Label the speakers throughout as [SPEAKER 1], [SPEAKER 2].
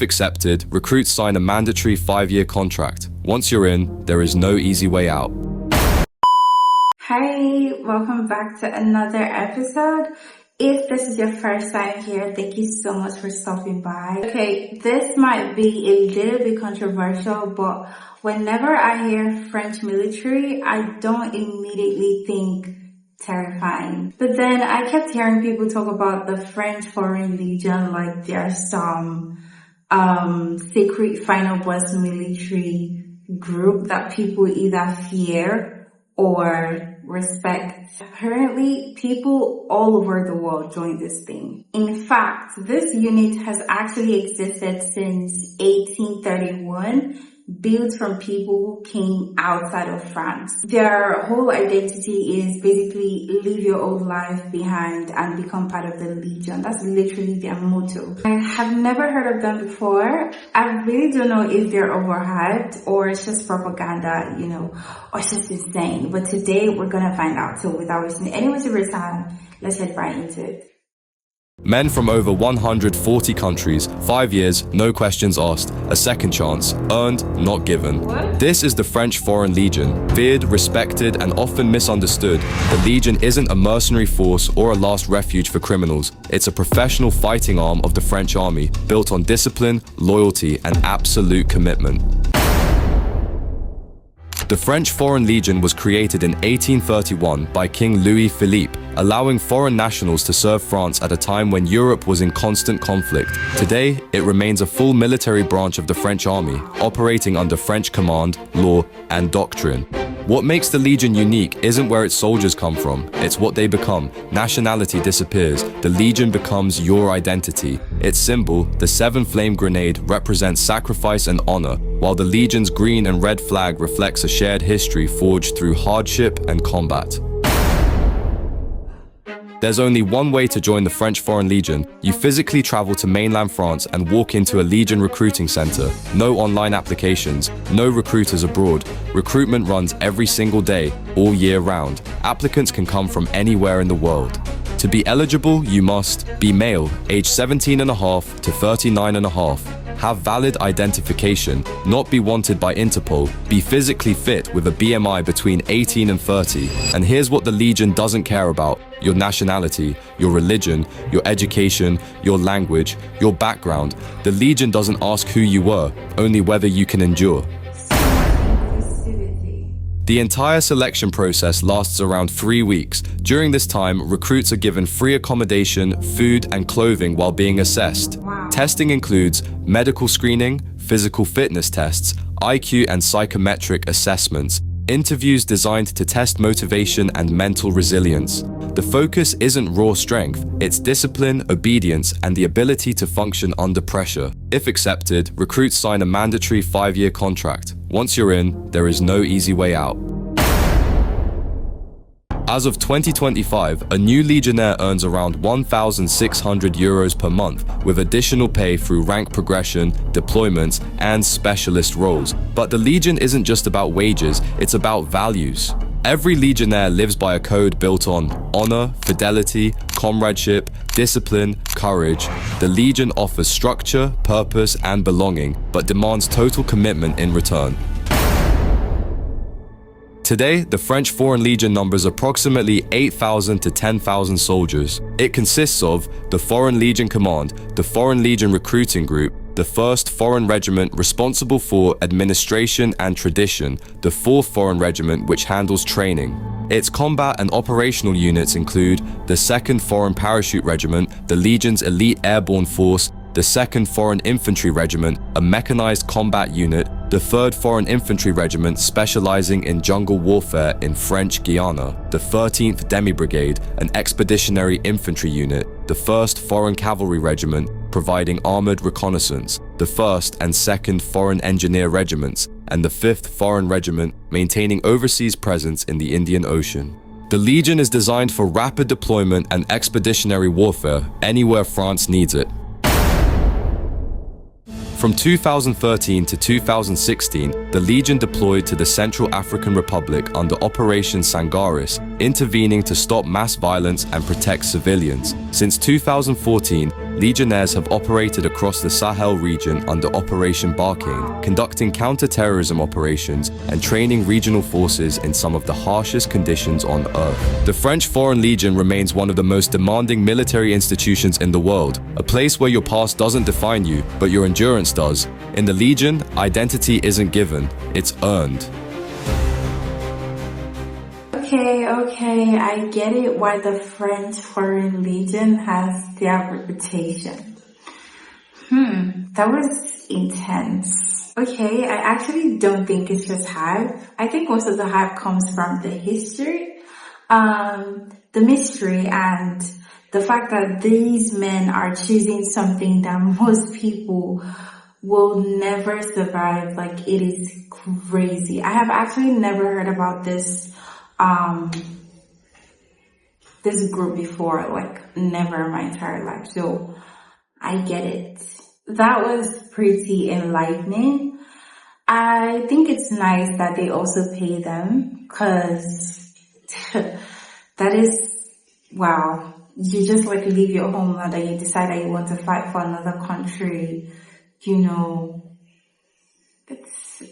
[SPEAKER 1] If accepted, recruits sign a mandatory 5-year contract. Once you're in, there is no easy way out.
[SPEAKER 2] Hi, welcome back to another episode. If this is your first time here, thank you so much for stopping by. Okay, this might be a little bit controversial, but whenever I hear French military, I don't immediately think terrifying. But then I kept hearing people talk about the French Foreign Legion like there's some secret final boss military group that people either fear or respect. Apparently, people all over the world join this thing. In fact, this unit has actually existed since 1831, built from people who came outside of France. Their whole identity is basically leave your old life behind and become part of the Legion. That's literally their motto. I have never heard of them before. I really don't know if they're overhyped or it's just propaganda, or it's just insane. But today we're gonna find out. So without wasting any more time, let's head right into it.
[SPEAKER 1] Men from over 140 countries, 5 years, no questions asked, a second chance, earned, not given.
[SPEAKER 2] What?
[SPEAKER 1] This is the French Foreign Legion. Feared, respected, and often misunderstood, the Legion isn't a mercenary force or a last refuge for criminals. It's a professional fighting arm of the French army, built on discipline, loyalty, and absolute commitment. The French Foreign Legion was created in 1831 by King Louis Philippe, allowing foreign nationals to serve France at a time when Europe was in constant conflict. Today, it remains a full military branch of the French army, operating under French command, law, and doctrine. What makes the Legion unique isn't where its soldiers come from, it's what they become. Nationality disappears, the Legion becomes your identity. Its symbol, the 7-flame grenade, represents sacrifice and honor, while the Legion's green and red flag reflects a shared history forged through hardship and combat. There's only one way to join the French Foreign Legion. You physically travel to mainland France and walk into a Legion recruiting center. No online applications, no recruiters abroad. Recruitment runs every single day, all year round. Applicants can come from anywhere in the world. To be eligible, you must be male, age 17 and a half to 39 and a half. Have valid identification, not be wanted by Interpol, be physically fit with a BMI between 18 and 30. And here's what the Legion doesn't care about: your nationality, your religion, your education, your language, your background. The Legion doesn't ask who you were, only whether you can endure. The entire selection process lasts around 3 weeks. During this time, recruits are given free accommodation, food, and clothing while being assessed.
[SPEAKER 2] Wow.
[SPEAKER 1] Testing includes medical screening, physical fitness tests, IQ and psychometric assessments, interviews designed to test motivation and mental resilience. The focus isn't raw strength, it's discipline, obedience, and the ability to function under pressure. If accepted, recruits sign a mandatory 5-year contract. Once you're in, there is no easy way out. As of 2025, a new Legionnaire earns around €1,600 per month, with additional pay through rank progression, deployments, and specialist roles. But the Legion isn't just about wages, it's about values. Every Legionnaire lives by a code built on honor, fidelity, comradeship, discipline, courage. The Legion offers structure, purpose, and belonging, but demands total commitment in return. Today, the French Foreign Legion numbers approximately 8,000 to 10,000 soldiers. It consists of the Foreign Legion Command, the Foreign Legion Recruiting Group, the 1st Foreign Regiment responsible for administration and tradition, the 4th Foreign Regiment which handles training. Its combat and operational units include the 2nd Foreign Parachute Regiment, the Legion's elite airborne force, the 2nd Foreign Infantry Regiment, a mechanized combat unit, the 3rd Foreign Infantry Regiment specializing in jungle warfare in French Guiana, the 13th Demi Brigade, an expeditionary infantry unit, the 1st Foreign Cavalry Regiment, providing armored reconnaissance, the 1st and 2nd Foreign Engineer Regiments, and the 5th Foreign Regiment, maintaining overseas presence in the Indian Ocean. The Legion is designed for rapid deployment and expeditionary warfare anywhere France needs it. From 2013 to 2016, the Legion deployed to the Central African Republic under Operation Sangaris, intervening to stop mass violence and protect civilians. Since 2014, Legionnaires have operated across the Sahel region under Operation Barkhane, conducting counter-terrorism operations and training regional forces in some of the harshest conditions on Earth. The French Foreign Legion remains one of the most demanding military institutions in the world, a place where your past doesn't define you, but your endurance does. In the Legion, identity isn't given, it's earned.
[SPEAKER 2] Okay, I get it why the French Foreign Legion has their reputation. That was intense. Okay, I actually don't think it's just hype. I think most of the hype comes from the history, the mystery, and the fact that these men are choosing something that most people will never survive. Like, it is crazy. I have actually never heard about this group before, like never in my entire life. So I get it. That was pretty enlightening. I think it's nice that they also pay them, because that is, wow. You just like leave your homeland and you decide that you want to fight for another country. You know, it's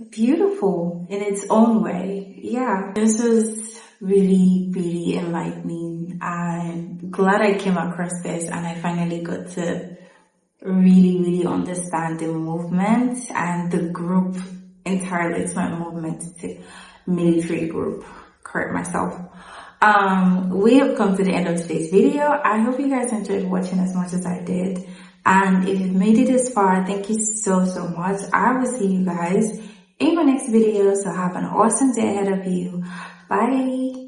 [SPEAKER 2] beautiful in its own way. Yeah, this was really, really enlightening. I'm glad I came across this and I finally got to really, really understand the movement and the group entirely. It's not a movement, it's a military group. Correct myself. We have come to the end of today's video. I hope you guys enjoyed watching as much as I did. And if you've made it this far, thank you so much. I will see you guys in my next video. So have an awesome day ahead of you. Bye.